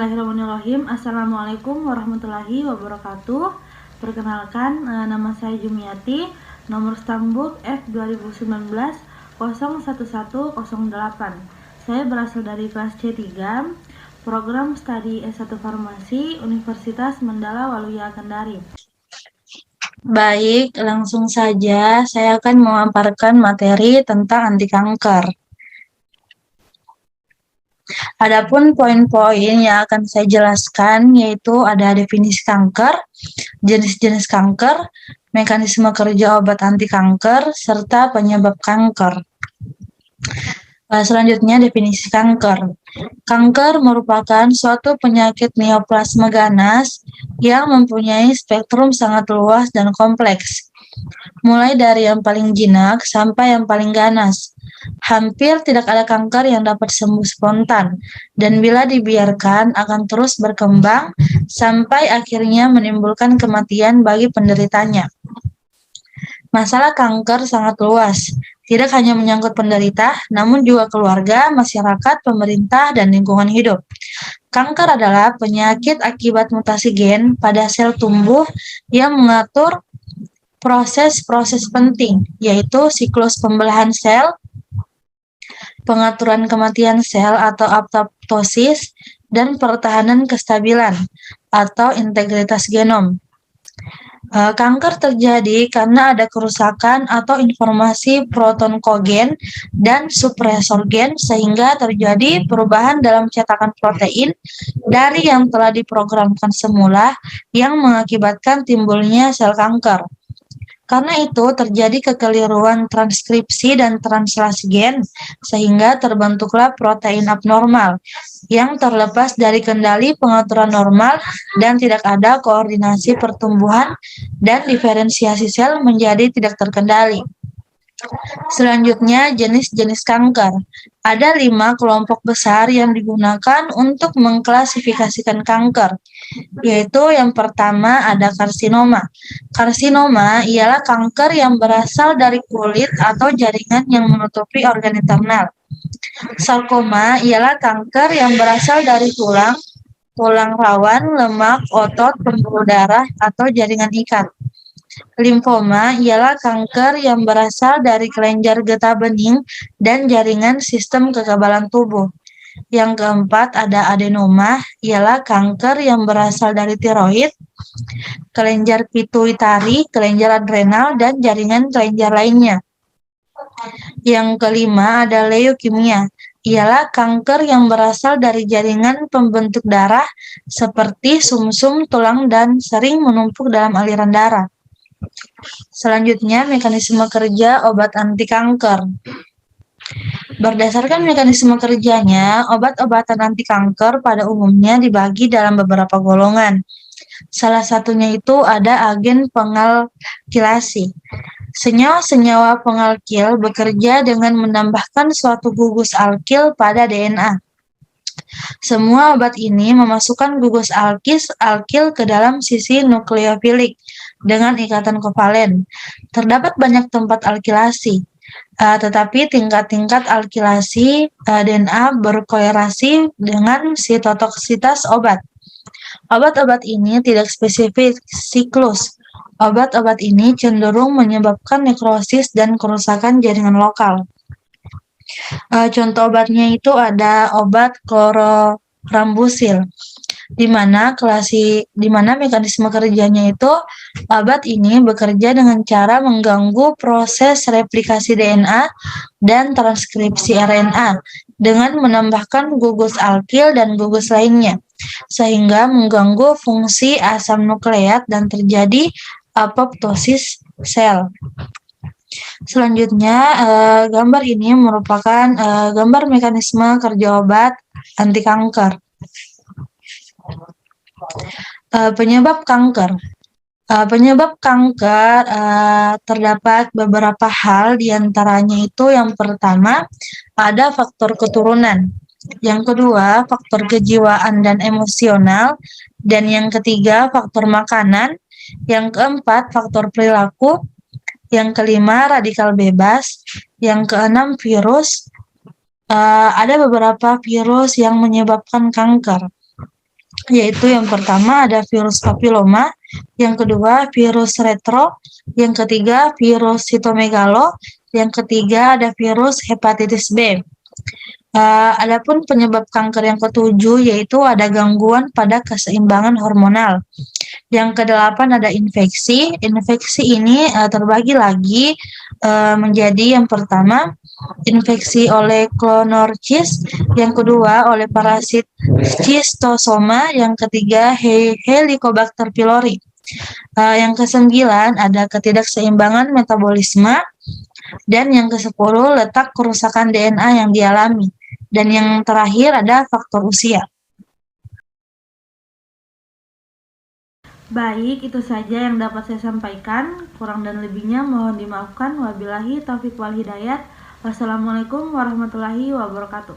Bismillahirrahmanirrahim. Assalamualaikum warahmatullahi wabarakatuh. Perkenalkan, nama saya Jumiati, nomor stambuk F2019 01108. Saya berasal dari kelas C3, program studi S1 Farmasi, Universitas Mandala Waluya Kendari. Baik, langsung saja saya akan memaparkan materi tentang anti kanker. Adapun poin-poin yang akan saya jelaskan yaitu ada definisi kanker, jenis-jenis kanker, mekanisme kerja obat anti kanker, serta penyebab kanker. Selanjutnya definisi kanker. Kanker merupakan suatu penyakit neoplasma ganas yang mempunyai spektrum sangat luas dan kompleks, mulai dari yang paling jinak sampai yang paling ganas. Hampir tidak ada kanker yang dapat sembuh spontan, dan bila dibiarkan akan terus berkembang sampai akhirnya menimbulkan kematian bagi penderitanya. Masalah kanker sangat luas, tidak hanya menyangkut penderita, namun juga keluarga, masyarakat, pemerintah, dan lingkungan hidup. Kanker adalah penyakit akibat mutasi gen pada sel tumbuh yang mengatur proses-proses penting, yaitu siklus pembelahan sel, pengaturan kematian sel atau apoptosis, dan pertahanan kestabilan atau integritas genom. Kanker terjadi karena ada kerusakan atau informasi proton kogen dan supresor gen sehingga terjadi perubahan dalam cetakan protein dari yang telah diprogramkan semula yang mengakibatkan timbulnya sel kanker. Karena itu terjadi kekeliruan transkripsi dan translasi gen sehingga terbentuklah protein abnormal yang terlepas dari kendali pengaturan normal dan tidak ada koordinasi pertumbuhan dan diferensiasi sel menjadi tidak terkendali. Selanjutnya, jenis-jenis kanker. Ada 5 kelompok besar yang digunakan untuk mengklasifikasikan kanker, yaitu yang pertama ada karsinoma. Karsinoma ialah kanker yang berasal dari kulit atau jaringan yang menutupi organ internal. Sarkoma ialah kanker yang berasal dari tulang, tulang rawan, lemak, otot, pembuluh darah, atau jaringan ikat. Limfoma ialah kanker yang berasal dari kelenjar getah bening dan jaringan sistem kekebalan tubuh. Yang keempat ada adenoma, ialah kanker yang berasal dari tiroid, kelenjar pituitari, kelenjar adrenal, dan jaringan kelenjar lainnya. Yang kelima ada leukemia, ialah kanker yang berasal dari jaringan pembentuk darah seperti sumsum tulang dan sering menumpuk dalam aliran darah. Selanjutnya, mekanisme kerja obat anti kanker. Berdasarkan mekanisme kerjanya, obat-obatan anti kanker pada umumnya dibagi dalam beberapa golongan. Salah satunya itu ada agen pengalkilasi. Senyawa-senyawa pengalkil bekerja dengan menambahkan suatu gugus alkil pada DNA. Semua obat ini memasukkan gugus alkil ke dalam sisi nukleofilik dengan ikatan kovalen. Terdapat banyak tempat alkilasi, tetapi tingkat-tingkat alkilasi DNA berkorelasi dengan sitotoksitas obat. Obat-obat ini tidak spesifik siklus. Obat-obat ini cenderung menyebabkan nekrosis dan kerusakan jaringan lokal. Contoh obatnya itu ada obat klorambusil, di mana mekanisme kerjanya itu obat ini bekerja dengan cara mengganggu proses replikasi DNA dan transkripsi RNA dengan menambahkan gugus alkil dan gugus lainnya, sehingga mengganggu fungsi asam nukleat dan terjadi apoptosis sel. Selanjutnya, gambar ini merupakan gambar mekanisme kerja obat anti kanker. Penyebab kanker. Penyebab kanker terdapat beberapa hal, diantaranya itu yang pertama ada faktor keturunan, yang kedua faktor kejiwaan dan emosional, dan yang ketiga faktor makanan, yang keempat faktor perilaku, yang kelima radikal bebas, yang keenam virus. Ada beberapa virus yang menyebabkan kanker. yaitu yang pertama ada virus papiloma, yang kedua virus retro, yang ketiga virus sitomegalo, yang ketiga ada virus hepatitis B. Adapun penyebab kanker yang ketujuh yaitu ada gangguan pada keseimbangan hormonal. Yang kedelapan ada infeksi. Infeksi ini terbagi lagi menjadi yang pertama infeksi oleh Clonorchis, yang kedua oleh parasit Schistosoma, yang ketiga Helicobacter pylori. Yang kesembilan ada ketidakseimbangan metabolisme, dan yang kesepuluh letak kerusakan DNA yang dialami. Dan yang terakhir ada faktor usia. Baik, itu saja yang dapat saya sampaikan. Kurang dan lebihnya mohon dimaafkan. Wabillahi taufiq wal hidayat. Wassalamualaikum warahmatullahi wabarakatuh.